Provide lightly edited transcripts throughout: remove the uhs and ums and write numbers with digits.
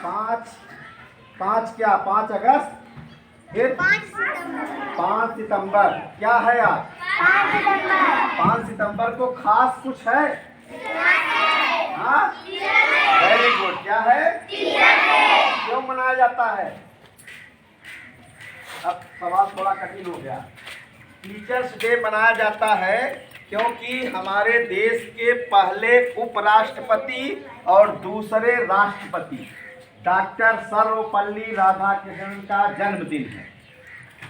पाँच, पाँच क्या, 5 अगस्त, फिर 5 सितंबर। क्या है आज? 5 सितंबर को खास कुछ है? हाँ, वेरी गुड। क्या है? क्यों मनाया जाता है? अब सवाल थोड़ा कठिन हो गया। टीचर्स डे मनाया जाता है क्योंकि हमारे देश के पहले उपराष्ट्रपति और दूसरे राष्ट्रपति डॉक्टर सर्वपल्ली राधाकृष्णन का जन्मदिन है।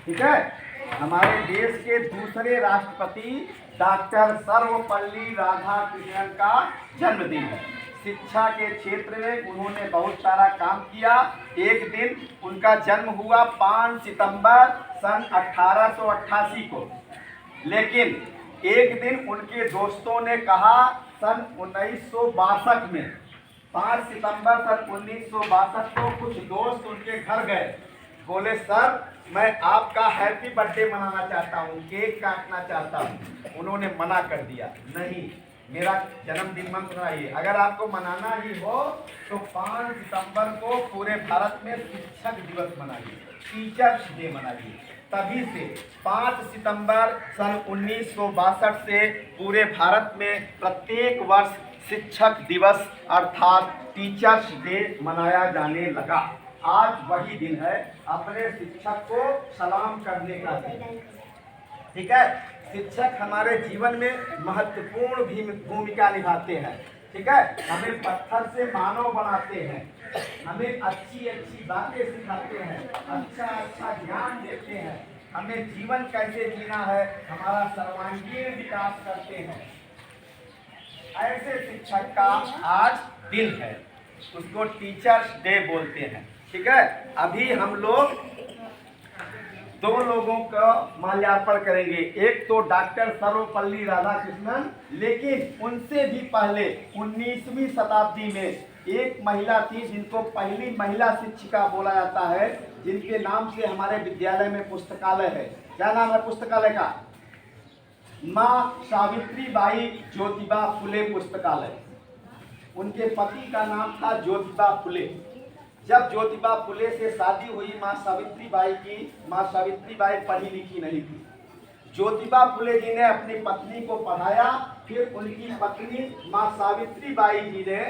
ठीक है, हमारे देश के दूसरे राष्ट्रपति डॉक्टर सर्वपल्ली राधाकृष्णन का जन्मदिन है। शिक्षा के क्षेत्र में उन्होंने बहुत सारा काम किया। एक दिन उनका जन्म हुआ 5 सितंबर सन 1888 को, लेकिन एक दिन उनके दोस्तों ने कहा सन 1962 में, 5 सितंबर सन 1962 को कुछ दोस्त उनके घर गए। बोले सर, मैं आपका हैप्पी बर्थडे मनाना चाहता हूँ, केक काटना चाहता हूँ। उन्होंने मना कर दिया, नहीं, मेरा जन्मदिन मत मनाइए। अगर आपको मनाना ही हो तो 5 सितंबर को पूरे भारत में शिक्षक दिवस मनाइए, टीचर्स डे मनाइए। तभी से 5 सितंबर सन 1962 से पूरे भारत में प्रत्येक वर्ष शिक्षक दिवस अर्थात टीचर्स डे मनाया जाने लगा। आज वही दिन है अपने शिक्षक को सलाम करने का दिन। ठीक है, शिक्षक हमारे जीवन में महत्वपूर्ण भूमिका निभाते हैं। ठीक है, हमें पत्थर से मानव बनाते हैं, हमें अच्छी अच्छी बातें सिखाते हैं, अच्छा अच्छा ज्ञान देते हैं, हमें जीवन कैसे जीना है, हमारा सर्वांगीण विकास करते हैं। ऐसे शिक्षक का आज दिन है, उसको टीचर्स डे बोलते हैं। ठीक है, अभी हम लोग 2 लोगों का माल्यार्पण करेंगे। एक तो डॉक्टर सर्वपल्ली राधाकृष्णन, लेकिन उनसे भी पहले 19वीं शताब्दी में एक महिला थी जिनको पहली महिला शिक्षिका बोला जाता है, जिनके नाम से हमारे विद्यालय में पुस्तकालय है। क्या नाम है पुस्तकालय का? माँ सावित्रीबाई ज्योतिबा फुले पुस्तकालय। उनके पति का नाम था ज्योतिबा फुले। जब ज्योतिबा फुले से शादी हुई माँ सावित्रीबाई की, माँ सावित्रीबाई पढ़ी लिखी नहीं थी। ज्योतिबा फुले जी ने अपनी पत्नी को पढ़ाया, फिर उनकी पत्नी माँ सावित्रीबाई जी ने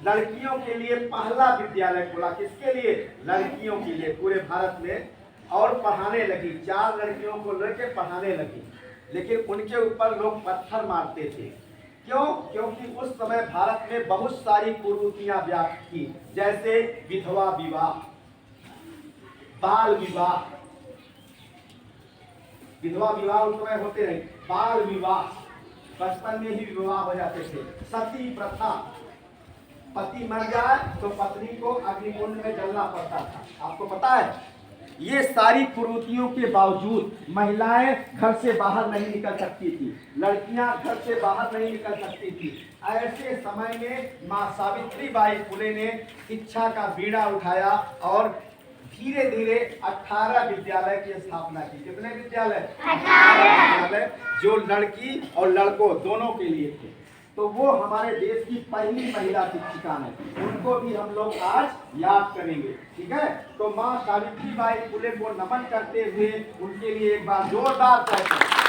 लड़कियों के लिए पहला विद्यालय खोला। किसके लिए? लड़कियों के लिए, पूरे भारत में। और पढ़ाने लगी, 4 लड़कियों को लेकर पढ़ाने लगी, लेकिन उनके ऊपर लोग पत्थर मारते थे। क्यों? क्योंकि उस समय भारत में बहुत सारी कुरीतियां व्याप्त थी, जैसे विधवा विवाह, बाल विवाह। विधवा विवाह उस समय होते नहीं, बाल विवाह, बचपन में ही विवाह हो जाते थे। सती प्रथा, पति मर जाए तो पत्नी को अग्निकुंड में जलना पड़ता था। आपको पता है? ये सारी कुरीतियों के बावजूद महिलाएं घर से बाहर नहीं निकल सकती थी, लड़कियां घर से बाहर नहीं निकल सकती थी। ऐसे समय में माँ सावित्रीबाई फुले ने शिक्षा का बीड़ा उठाया और धीरे धीरे 18 विद्यालय की स्थापना की। कितने विद्यालय? 18 विद्यालय, जो लड़की और लड़कों दोनों के लिए थे। तो वो हमारे देश की पहली महिला शिक्षिका है, उनको भी हम लोग आज याद करेंगे। ठीक है, तो माँ सावित्रीबाई फुले को नमन करते हुए उनके लिए एक बार जोरदार ताली।